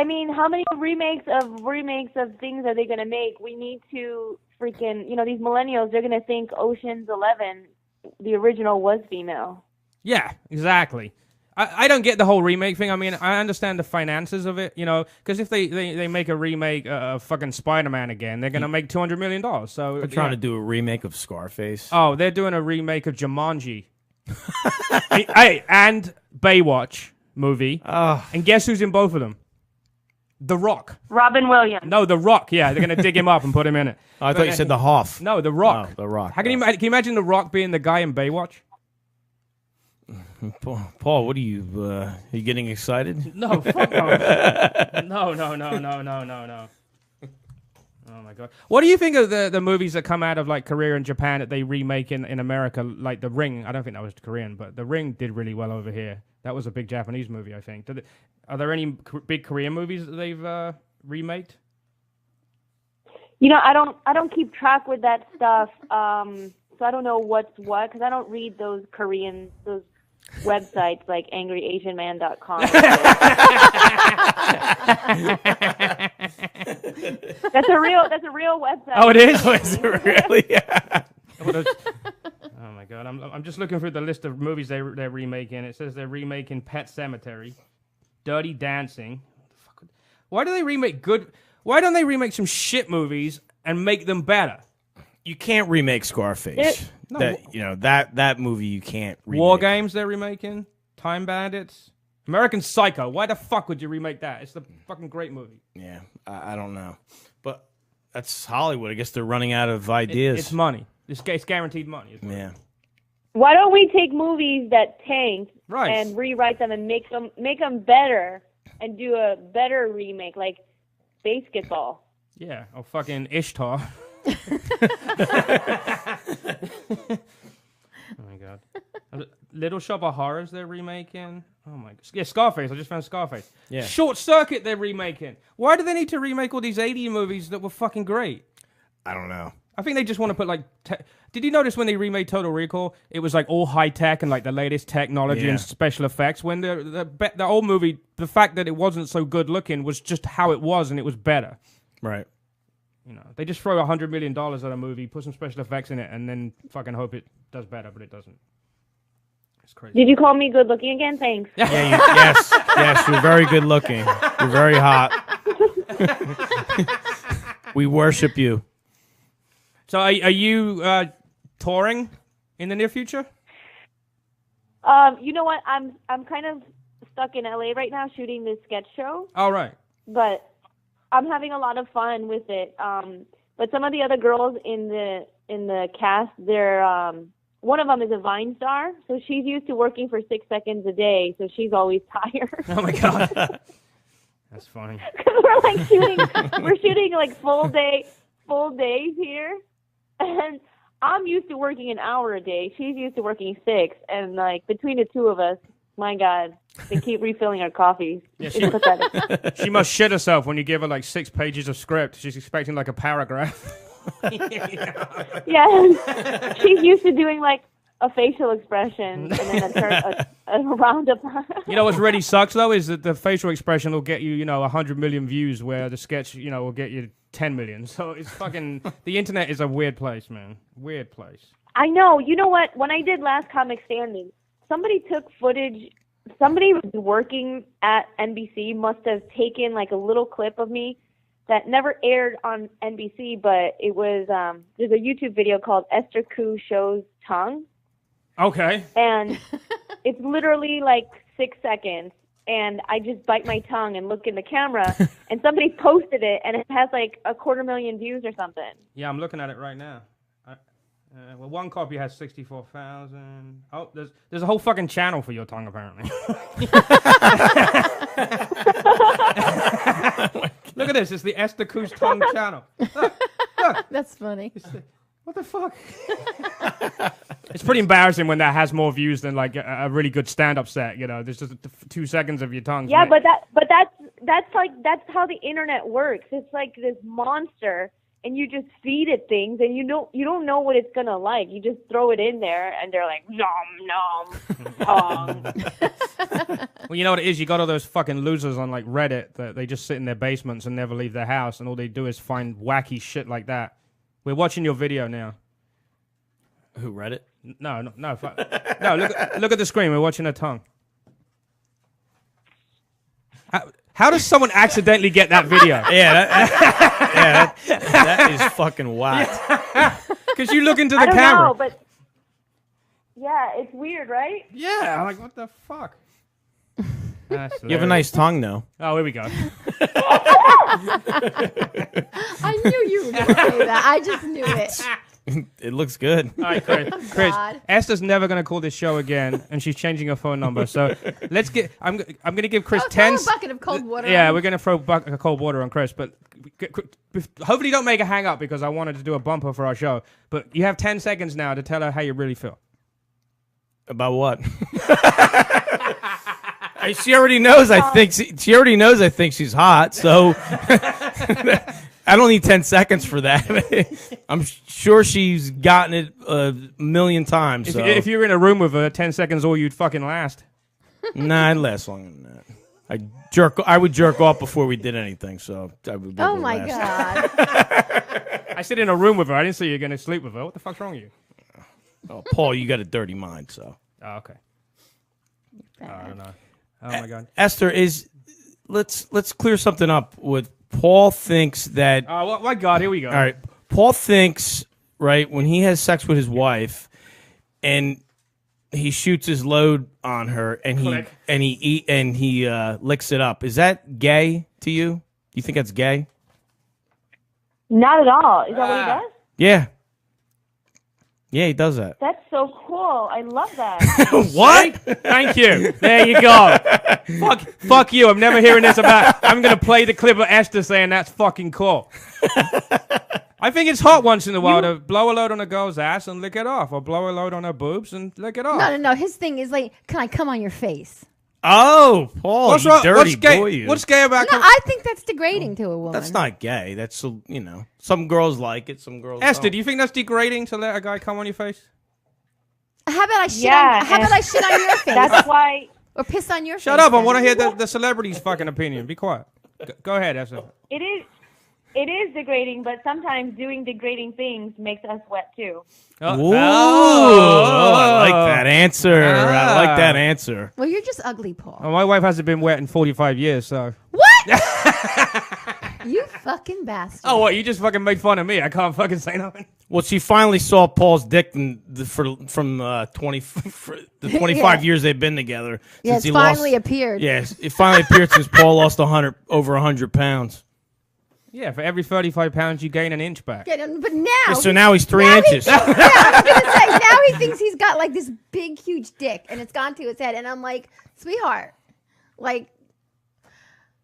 many remakes of things are they going to make? We need to freaking, these millennials, they're going to think Ocean's 11, the original, was female. Yeah, exactly. I don't get the whole remake thing. I understand the finances of it, because if they make a remake of fucking Spider-Man again, they're going to make $200 million. So they're trying to do a remake of Scarface. Oh, they're doing a remake of Jumanji. Hey, and Baywatch movie. And guess who's in both of them? The Rock. Robin Williams. No, The Rock. Yeah, they're going to dig him up and put him in it. Oh, I thought you said The Hoff. No, The Rock. Oh, The Rock. How can you imagine The Rock being the guy in Baywatch? Paul, what are you getting excited? No, fuck no. No. Oh my god. What do you think of the movies that come out of like Korea and Japan that they remake in America, like The Ring? I don't think that was Korean, but The Ring did really well over here. That was a big Japanese movie, I think. Are there any big Korean movies that they've remaked? I don't keep track with that stuff. So I don't know what's what because I don't read those websites like angryasianman.com. That's a real website. Oh, it is. Oh, is it really? Yeah. Oh my God! I'm just looking through the list of movies they're remaking. It says they're remaking Pet Sematary, Dirty Dancing. Why do they remake good? Why don't they remake some shit movies and make them better? You can't remake Scarface. That movie you can't remake. War Games they're remaking. Time Bandits. American Psycho. Why the fuck would you remake that? It's the fucking great movie. Yeah, I don't know, but that's Hollywood. I guess they're running out of ideas. It's money. It's guaranteed money. Yeah. Why don't we take movies that tanked Right. and rewrite them and make them better and do a better remake like Basketball? Yeah. Oh, fucking Ishtar. Oh my God. Little Shop of Horrors they're remaking. Oh my God. Yeah, Scarface. I just found Scarface. Yeah. Short Circuit they're remaking. Why do they need to remake all these 80 movies that were fucking great? I don't know. I think they just want to put like. Did you notice when they remade Total Recall, it was like all high tech and like the latest technology and special effects? When the old movie, the fact that it wasn't so good looking was just how it was, and it was better. Right. They just throw $100 million at a movie, put some special effects in it, and then fucking hope it does better, but it doesn't. It's crazy. Did you call me good looking again? Thanks. Yeah. Yes. You're very good looking. You're very hot. We worship you. So are you touring in the near future? You know what? I'm kind of stuck in LA right now shooting this sketch show. All right. But I'm having a lot of fun with it. But some of the other girls in the cast, they're one of them is a Vine star, so she's used to working for 6 seconds a day, so she's always tired. Oh my God. That's funny. Because we're shooting like full days here, and I'm used to working an hour a day. She's used to working 6, and like between the two of us, my God, they keep refilling our coffees. Yeah, It's pathetic. she must shit herself when you give her like 6 pages of script. She's expecting like a paragraph. Yeah, she's used to doing like a facial expression and then a roundup. You know what's really sucks though is that the facial expression will get you, 100 million views, where the sketch, will get you 10 million. So it's fucking the internet is a weird place, man. Weird place. I know. You know what? When I did Last Comic Standing, somebody took footage. Somebody working at NBC must have taken like a little clip of me that never aired on NBC, but it was there's a YouTube video called Esther Ku Shows Tongue. Okay. And it's literally like 6 seconds, and I just bite my tongue and look in the camera, and somebody posted it, and it has like 250,000 views or something. Yeah, I'm looking at it right now. Well, one copy has 64,000. Oh, there's a whole fucking channel for your tongue, apparently. Look at this. It's the Esther Ku's tongue channel. Look. That's funny. What the fuck? It's pretty embarrassing when that has more views than like a really good stand-up set. There's just 2 seconds of your tongue. Yeah, but that's how the internet works. It's like this monster, and you just feed it things, and you don't know what it's gonna like. You just throw it in there, and they're like nom nom tongue. Well, you know what it is? You got all those fucking losers on like Reddit that they just sit in their basements and never leave their house, and all they do is find wacky shit like that. We're watching your video now. Who read it? No. No, look at the screen. We're watching her tongue. How does someone accidentally get that video? That is fucking whack. Because you look into the I don't camera. know, but yeah, it's weird, right? Yeah, I'm like, what the fuck? You have a nice tongue, though. Oh, here we go. I knew you were going to say that. I just knew it. It looks good. All right, Chris. Esther's never going to call this show again, and she's changing her phone number. So let's get. I'm going to give Chris 10. Throw a bucket of cold water. Yeah, on. we're going to throw a bucket of cold water on Chris, but hopefully don't make her hang up because I wanted to do a bumper for our show. But you have 10 seconds now to tell her how you really feel. About what? She already knows. I think she's hot. So I don't need 10 seconds for that. I'm sure she's gotten it a million times. If you're in a room with her, 10 seconds all you'd fucking last. Nah, I'd last longer than that. I would jerk off before we did anything, so I would be Oh my last. God. I sit in a room with her. I didn't say you're going to sleep with her. What the fuck's wrong with you? Oh, Paul, you got a dirty mind, so. Oh, okay. I don't know. Oh my God. Esther, let's clear something up with Paul thinks that. Oh my God, here we go. All right, Paul thinks, right, when he has sex with his wife, and he shoots his load on her, and he licks it up. Is that gay to you? You think that's gay? Not at all. Is that what he does? Yeah. Yeah, he does that. That's so cool. I love that. What? Thank you. There you go. Fuck you. I'm never hearing this about. I'm going to play the clip of Esther saying that's fucking cool. I think it's hot once in a while to blow a load on a girl's ass and lick it off, or blow a load on her boobs and lick it off. No. His thing is like, can I come on your face? Oh, Paul, you dirty boy. You. What's gay about? No, I think that's degrading to a woman. That's not gay. That's some girls like it, some girls. Esther, don't. do you think that's degrading to let a guy come on your face? How about I shit? I shit on your face? That's why. Or piss on your face. Shut up! I want to hear the celebrity's fucking opinion. Be quiet. Go ahead, Esther. It is degrading, but sometimes doing degrading things makes us wet too. Ooh, I like that answer. I like that answer. Well, you're just ugly, Paul. Well, my wife hasn't been wet in 45 years, so. What? You fucking bastard. Oh, what? You just fucking made fun of me. I can't fucking say nothing. Well, she finally saw Paul's dick from 25 years they've been together. Yeah, since it's finally appeared. Yes, it finally appeared since Paul lost over 100 pounds. Yeah, for every 35 pounds, you gain an inch back. Yeah, but now. Yeah, so now he's 3 inches. I was gonna say now he thinks he's got like this big, huge dick, and it's gone to his head, and I'm like, sweetheart, like.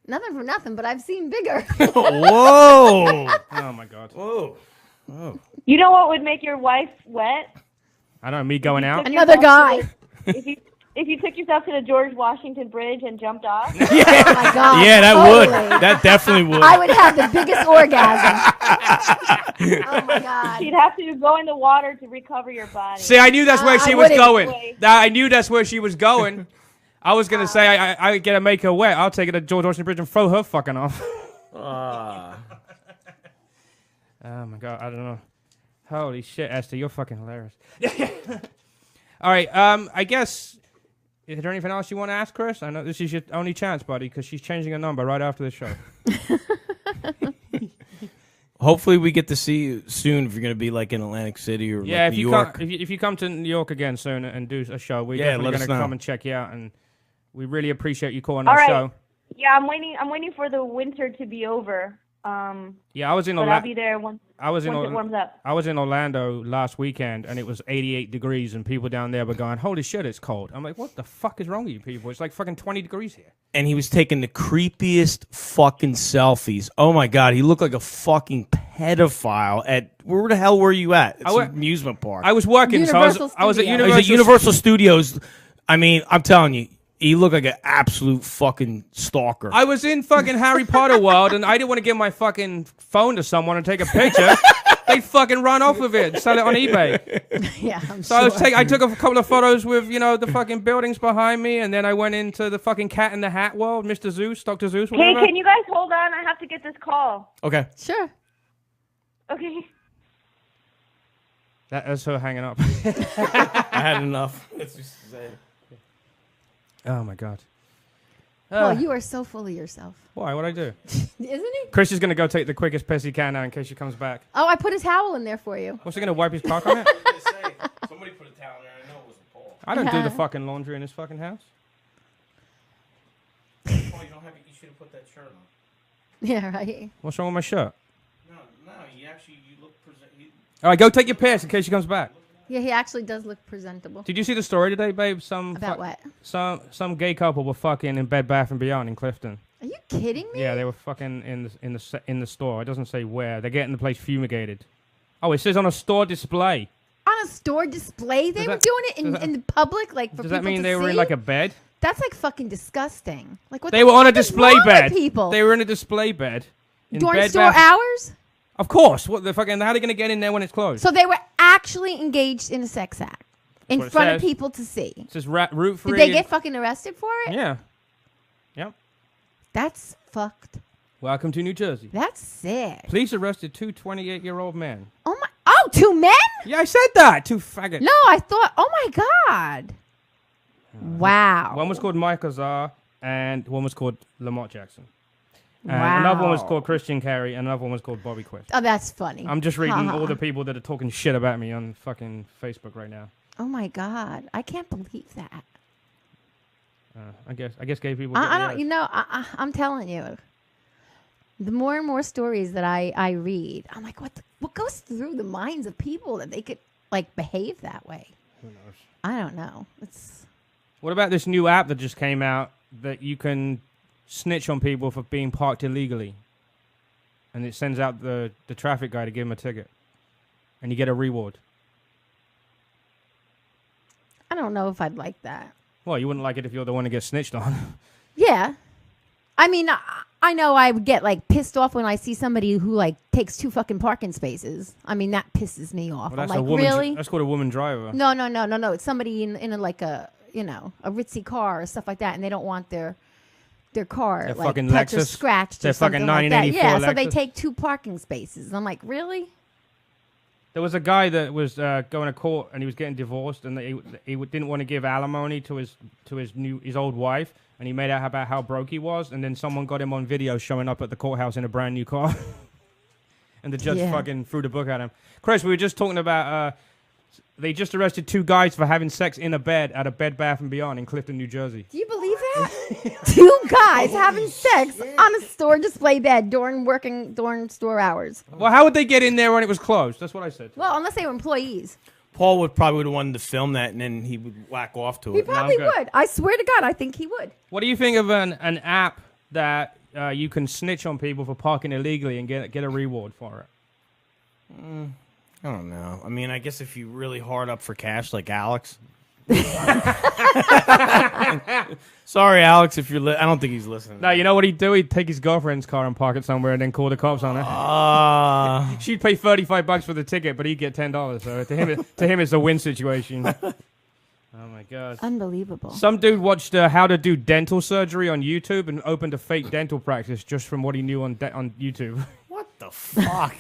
Nothing for nothing, but I've seen bigger. Whoa! Oh my God. Whoa! You know what would make your wife wet? I don't know, me going out. Another guy. If you took yourself to the George Washington Bridge and jumped off. Oh my God! Yeah, that totally. would. That definitely would. I would have the biggest orgasm. Oh my God! She'd have to go in the water to recover your body. See, I knew that's where she was going. Wait. I knew that's where she was going. I was going to say, I get to make her wet. I'll take her to George Washington Bridge and throw her fucking off. Oh, my God. I don't know. Holy shit, Esther. You're fucking hilarious. All right. I guess, is there anything else you want to ask, Chris? I know this is your only chance, buddy, because she's changing her number right after the show. Hopefully we get to see you soon if you're going to be like in Atlantic City or like New York. If you come to New York again soon and do a show, we're definitely going to come and check you out, and we really appreciate you calling our show. Yeah, I'm waiting for the winter to be over. Yeah, I was in Orlando. But I'll be there once it warms up. I was in Orlando last weekend, and it was 88 degrees, and people down there were going, holy shit, it's cold. I'm like, what the fuck is wrong with you people? It's like fucking 20 degrees here. And he was taking the creepiest fucking selfies. Oh, my God. He looked like a fucking pedophile at... Where the hell were you at? It's an amusement park. I was working, I was at Universal Studios. I mean, I'm telling you. He looked like an absolute fucking stalker. I was in fucking Harry Potter world, and I didn't want to give my fucking phone to someone and take a picture. They'd fucking run off with it and sell it on eBay. Yeah, I took a couple of photos with, the fucking buildings behind me, and then I went into the fucking Cat in the Hat world, Mr. Zeus, Dr. Zeus, whatever. Hey, can you guys hold on? I have to get this call. Okay. Sure. Okay. That's her hanging up. I had enough. Oh, my God. Well, you are so full of yourself. Why? What'd I do? Isn't he? Chris is going to go take the quickest piss he can now in case she comes back. Oh, I put his towel in there for you. What's he going to wipe his cock on it? Somebody put a towel in there. I know it wasn't Paul. I don't do the fucking laundry in this fucking house. Paul, you should have put that shirt on. Yeah, right. What's wrong with my shirt? No, you look All right, go take your piss in case she comes back. Yeah, he actually does look presentable. Did you see the story today, babe? About what? Some gay couple were fucking in Bed Bath & Beyond in Clifton. Are you kidding me? Yeah, they were fucking in the store. It doesn't say where. They're getting the place fumigated. Oh, it says on a store display. On a store display? They were doing it in the public, like for people to see? Does that mean they were in like a bed? That's like fucking disgusting. Like what? They were on a display bed. People. They were in a display bed. During Bed store Bath- hours? Of course. What the fucking? How are they going to get in there when it's closed? So they were actually engaged in a sex act in what it front of says. people to see. It says root free. Did they get fucking arrested for it? Yeah. Yep. That's fucked. Welcome to New Jersey. That's sick. Police arrested two 28-year-old men. Oh my! Oh, 2 men? Yeah, I said that. Two faggots. No, I thought. Oh my god! Wow. One was called Mike Azar, and one was called Lamont Jackson. And Wow. another one was called Christian Carey, and another one was called Bobby Quist. Oh, that's funny. I'm just reading Ha-ha. all the people that are talking shit about me on fucking Facebook right now. Oh my god! I can't believe that. I guess gay people. I get don't. the You know, I'm telling you. The more and more stories that I read, I'm like, what goes through the minds of people that they could like behave that way? Who knows? I don't know. It's What about this new app that just came out that you can snitch on people for being parked illegally, and it sends out the traffic guy to give him a ticket, and you get a reward. I don't know if I'd like that. Well, you wouldn't like it if you're the one that gets snitched on. Yeah. I mean, I know I would get like pissed off when I see somebody who like takes 2 fucking parking spaces. I mean, that pisses me off. Well, I'm that's like, a woman. really? That's called a woman driver. No. It's somebody in a, like a, you know, a ritzy car or stuff like that, and they don't want their car Their like fucking touched or Lexus? scratched Their or something fucking like that. 1984 Yeah, so they Lexus? take 2 parking spaces. I'm like, really? There was a guy that was going to court, and he was getting divorced, and he didn't want to give alimony to his old wife, and he made out about how broke he was, and then someone got him on video showing up at the courthouse in a brand new car, and the judge fucking threw the book at him. Chris, we were just talking about they just arrested 2 guys for having sex in a bed at a Bed Bath & Beyond in Clifton, New Jersey. Do you believe that? 2 guys having sex on a store display bed during store hours. Well, how would they get in there when it was closed? That's what I said. Well, unless they were employees. Paul would probably have wanted to film that, and then he would whack off to He it. probably good. would. I swear to God, I think he would. What do you think of an app that you can snitch on people for parking illegally and get a reward for it? I don't know. I mean, I guess if you really hard up for cash, like Alex. Sorry, Alex, if you're. I don't think he's listening. No, you know what he'd do? He'd take his girlfriend's car and park it somewhere and then call the cops on it. She'd pay $35 for the ticket, but he'd get $10. So to him, it's a win situation. Oh my God! Unbelievable. Some dude watched how to do dental surgery on YouTube and opened a fake dental practice just from what he knew on YouTube. What the fuck?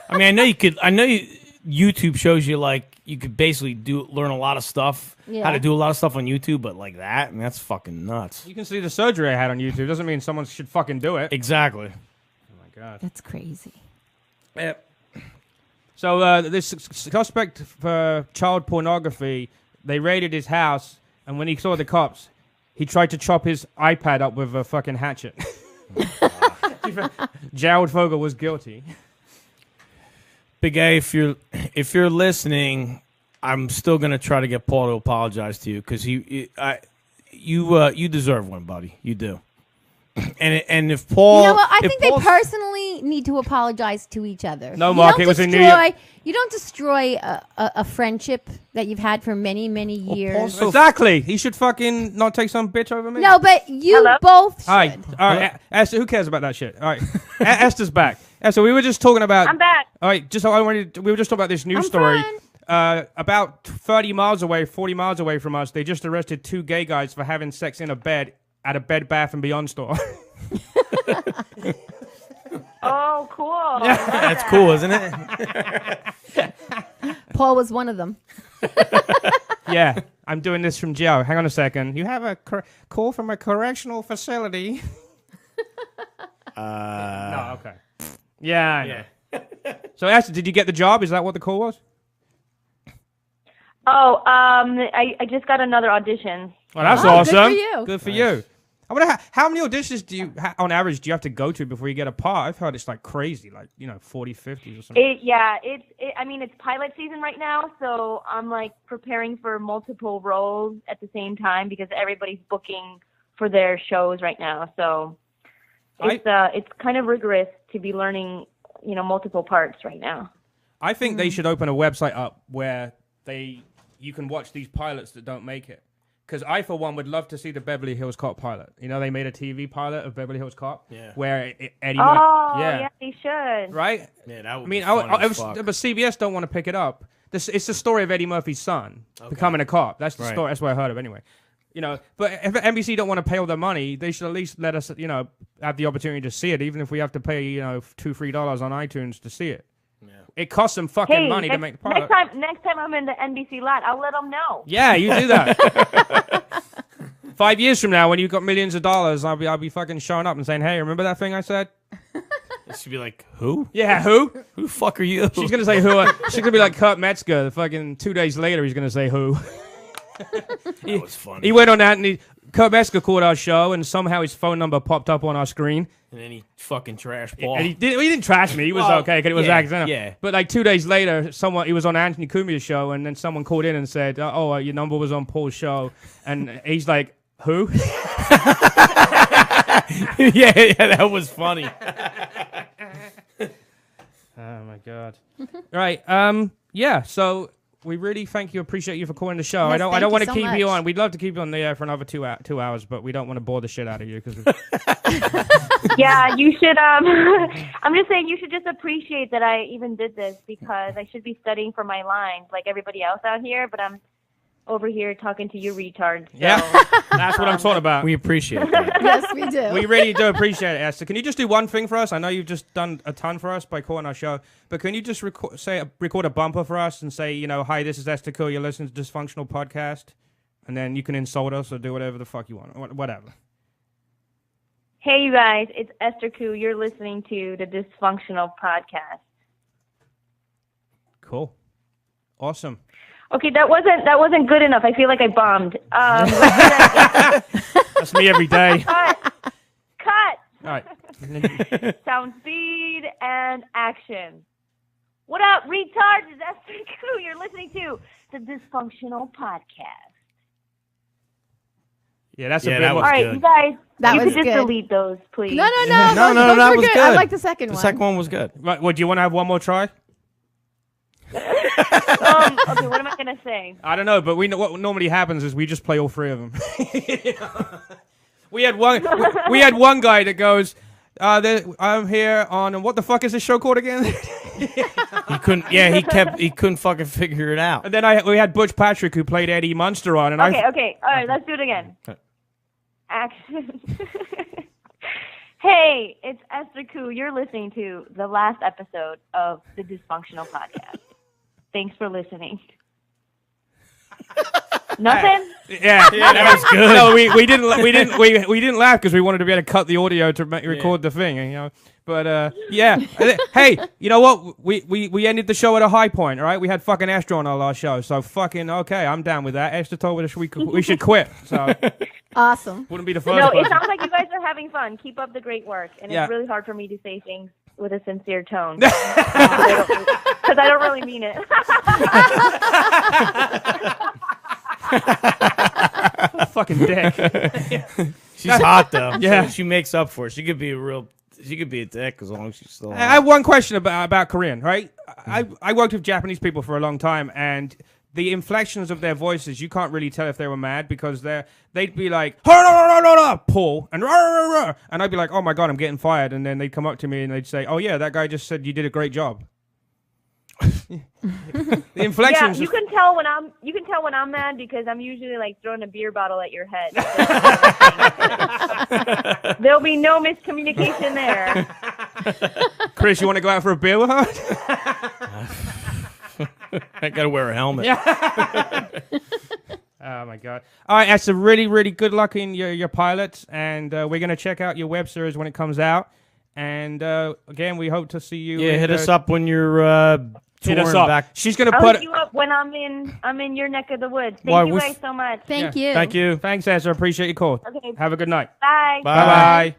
I mean, I know YouTube shows you like you could basically learn a lot of stuff, how to do a lot of stuff on YouTube, but like that, I mean, that's fucking nuts. You can see the surgery I had on YouTube. Doesn't mean someone should fucking do it. Exactly. Oh my God! That's crazy. Yep. So this suspect for child pornography, they raided his house, and when he saw the cops, he tried to chop his iPad up with a fucking hatchet. Jared Fogle was guilty. Big A, if you're listening, I'm still gonna try to get Paul to apologize to you because you deserve one, buddy. You do. And if Paul, You know what? I think they Paul's- personally need to apologize to each other. No, You Mark, don't it was in New York. You don't destroy a friendship that you've had for many, many years. Paul's so Exactly. He should fucking not take some bitch over me. No, but you Hello? both should. All right. Esther, who cares about that shit? All right. Esther's back. Esther, we were just talking about. I'm back. All right. We were just talking about this news I'm story. fine. About 40 miles away from us, they just arrested 2 gay guys for having sex in a bed at a Bed Bath & Beyond store. Oh, cool. That's cool, isn't it? Paul was one of them. Yeah, I'm doing this from jail. Hang on a second. You have a call from a correctional facility. No, okay. Yeah, I know. So, Esther, did you get the job? Is that what the call was? Oh, I just got another audition. Well, that's Oh, good awesome. for you. Good for you. I wonder how many auditions do you, on average, do you have to go to before you get a part? I've heard it's like crazy, like 40, 50 or something. I mean, it's pilot season right now, so I'm like preparing for multiple roles at the same time because everybody's booking for their shows right now. So it's kind of rigorous to be learning, multiple parts right now. I think they should open a website up where you can watch these pilots that don't make it. Because I, for one, would love to see the Beverly Hills Cop pilot. You know, they made a TV pilot of Beverly Hills Cop. Yeah. Where Eddie. Yeah, they should. Right. Yeah, that would. I mean, be funny as fuck. but CBS don't want to pick it up. It's the story of Eddie Murphy's son becoming a cop. That's the story. That's what I heard of anyway. You know, but if NBC don't want to pay all their money, they should at least let us, you know, have the opportunity to see it, even if we have to pay, you know, $2-3 on iTunes to see it. Yeah. It costs them fucking money to make the product. Next time I'm in the NBC lot, I'll let them know. Yeah, you do that. 5 years from now, when you've got millions of dollars, I'll be fucking showing up and saying, "Hey, remember that thing I said?" She'd be like, "Who? Yeah, who? Who the fuck are you?" She's gonna say who. She's gonna be like Kurt Metzger. The fucking 2 days later, he's gonna say who. That was funny. He went on that, and Kurt Metzger called our show, and somehow his phone number popped up on our screen. And then he fucking trashed Paul. And he didn't trash me. He was okay because it was accidental. Yeah. But like 2 days later, he was on Anthony Cumia's show, and then someone called in and said, "Oh, your number was on Paul's show," and he's like, "Who?" yeah, that was funny. Oh my god! Right, yeah. So we really appreciate you for calling the show. Yes, I don't want to so keep much. you on. We'd love to keep you on the air for another 2 hours, but we don't want to bore the shit out of you because. Yeah, you should. I'm just saying you should just appreciate that I even did this because I should be studying for my lines like everybody else out here, but I'm over here talking to you retards. So. Yeah, that's what I'm talking about. We appreciate that. Yes, we do. We really do appreciate it, Esther. Can you just do one thing for us? I know you've just done a ton for us by calling our show, but can you just record a bumper for us and say, you know, "Hi, this is Esther Ku. You're listening to Dysfunctional Podcast," and then you can insult us or do whatever the fuck you want, whatever. Hey, you guys, it's Esther Ku. You're listening to the Dysfunctional Podcast. Cool, awesome. Okay, that wasn't good enough. I feel like I bombed. That's me every day. Cut. All right. Sound, speed, and action. What up, retards? It's Esther Ku. You're listening to the Dysfunctional Podcast. Yeah, that's a Yeah, bit that more. was All right, good. you guys, That you was could just good. delete those, please. No, No, those that were was I good. like the second one. The second one was good. Right, well, do you want to have one more try? Okay, what am I gonna say? I don't know, but what normally happens is we just play all three of them. We had one guy that goes, "I'm here on what the fuck is this show called again?" He couldn't. Yeah, he couldn't fucking figure it out. And then we had Butch Patrick who played Eddie Munster on, and Okay, all right, let's do it again. Action. Hey, it's Esther Ku. You're listening to the last episode of the Dysfunctional Podcast. Thanks for listening. Nothing? Yeah, that was good. No, we didn't laugh because we wanted to be able to cut the audio to record the thing, you know. But yeah, hey, you know what? We ended the show at a high point, all right? We had fucking Esther on our last show, so fucking okay, I'm down with that. Esther told us we should quit, so Awesome. wouldn't be the first. No, it person. sounds like you guys are having fun. Keep up the great work. And Yeah. it's really hard for me to say things with a sincere tone. Because I don't really mean it. Fucking dick. She's hot though. Yeah. So she makes up for it. She could be a dick as long as she's still hot. I have one question about Korean, right? I worked with Japanese people for a long time, and the inflections of their voices, you can't really tell if they were mad because they'd be like, Paul, and I'd be like, oh my God, I'm getting fired. And then they'd come up to me and they'd say, oh yeah, that guy just said you did a great job. The inflections. Yeah, you can tell when I'm mad because I'm usually like throwing a beer bottle at your head. There'll be no miscommunication there. Chris, you want to go out for a beer with her? I gotta wear a helmet. Oh my God! All right, that's a really, really good luck in your pilot, and we're gonna check out your web series when it comes out. And again, we hope to see you. Yeah, hit us up when you're Hit us touring up. back. She's gonna I'll put. hit you up when I'm in your neck of the woods. Thank Why, you we guys so much. Thank you. Thank you. Thanks, Ezra. Appreciate your call. Okay. Have a good night. Bye. Bye bye.